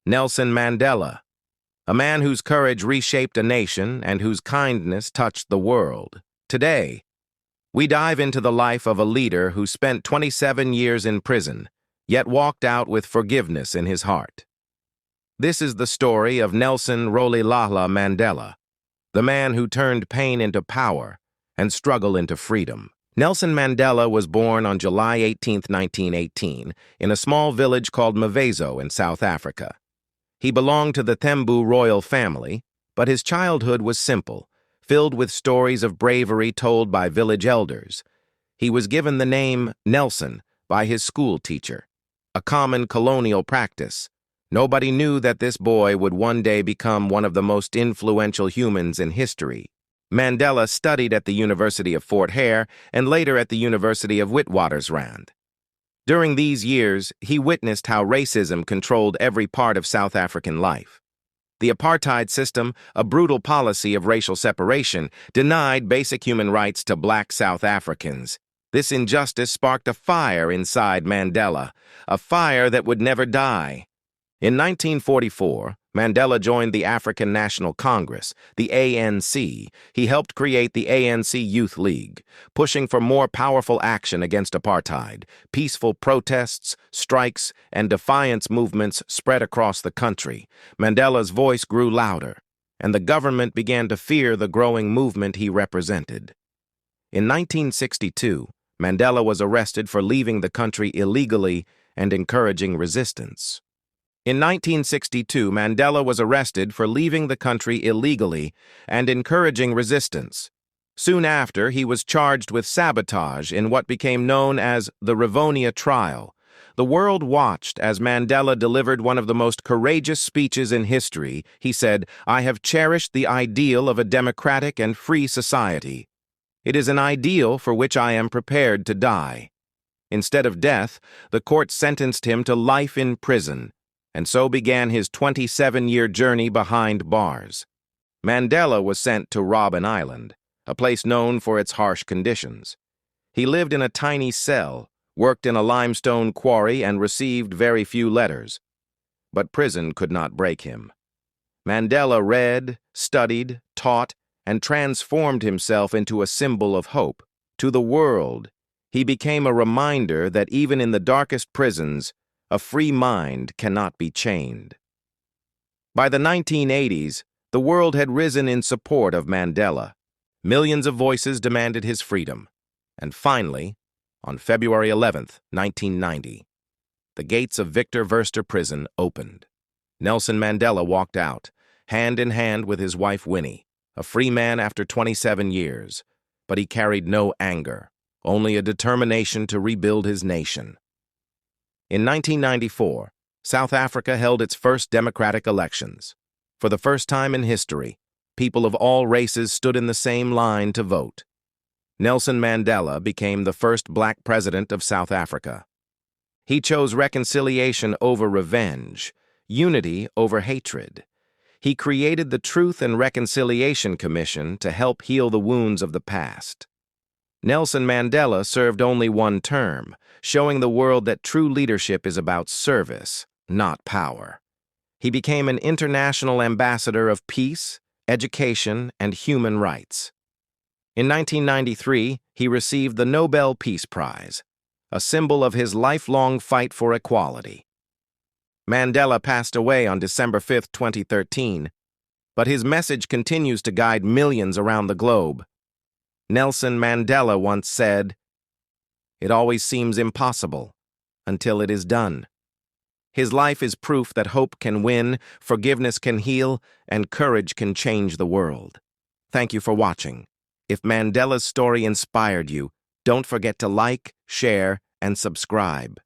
Nelson Mandela, a man whose courage reshaped a nation and whose kindness touched the world. Today, we dive into the life of a leader who spent 27 years in prison, yet walked out with forgiveness in his heart. This is the story of Nelson Rolihlahla Mandela, the man who turned pain into power and struggle into freedom. Nelson Mandela was born on July 18, 1918, in a small village called Mvezo in South Africa. He belonged to the Thembu royal family, but his childhood was simple, filled with stories of bravery told by village elders. He was given the name Nelson by his school teacher, a common colonial practice. Nobody knew that this boy would one day become one of the most influential humans in history. Mandela studied at the University of Fort Hare and later at the University of Witwatersrand. During these years, he witnessed how racism controlled every part of South African life. The apartheid system, a brutal policy of racial separation, denied basic human rights to black South Africans. This injustice sparked a fire inside Mandela, a fire that would never die. In 1944, Mandela joined the African National Congress, the ANC. He helped create the ANC Youth League, pushing for more powerful action against apartheid. Peaceful protests, strikes, and defiance movements spread across the country. Mandela's voice grew louder, and the government began to fear the growing movement he represented. In 1962, Mandela was arrested for leaving the country illegally and encouraging resistance. In 1962, Mandela was arrested for leaving the country illegally and encouraging resistance. Soon after, he was charged with sabotage in what became known as the Rivonia trial. The world watched as Mandela delivered one of the most courageous speeches in history. He said, "I have cherished the ideal of a democratic and free society. It is an ideal for which I am prepared to die." Instead of death, the court sentenced him to life in prison, and so began his 27-year journey behind bars. Mandela was sent to Robben Island, a place known for its harsh conditions. He lived in a tiny cell, worked in a limestone quarry, and received very few letters. But prison could not break him. Mandela read, studied, taught, and transformed himself into a symbol of hope. To the world, he became a reminder that even in the darkest prisons, a free mind cannot be chained. By the 1980s, the world had risen in support of Mandela. Millions of voices demanded his freedom. And finally, on February 11, 1990, the gates of Victor Verster prison opened. Nelson Mandela walked out, hand in hand with his wife Winnie, a free man after 27 years. But he carried no anger, only a determination to rebuild his nation. In 1994, South Africa held its first democratic elections. For the first time in history, people of all races stood in the same line to vote. Nelson Mandela became the first black president of South Africa. He chose reconciliation over revenge, unity over hatred. He created the Truth and Reconciliation Commission to help heal the wounds of the past. Nelson Mandela served only one term, showing the world that true leadership is about service, not power. He became an international ambassador of peace, education, and human rights. In 1993, he received the Nobel Peace Prize, a symbol of his lifelong fight for equality. Mandela passed away on December 5, 2013, but his message continues to guide millions around the globe. Nelson Mandela once said, "It always seems impossible until it is done." His life is proof that hope can win, forgiveness can heal, and courage can change the world. Thank you for watching. If Mandela's story inspired you, don't forget to like, share, and subscribe.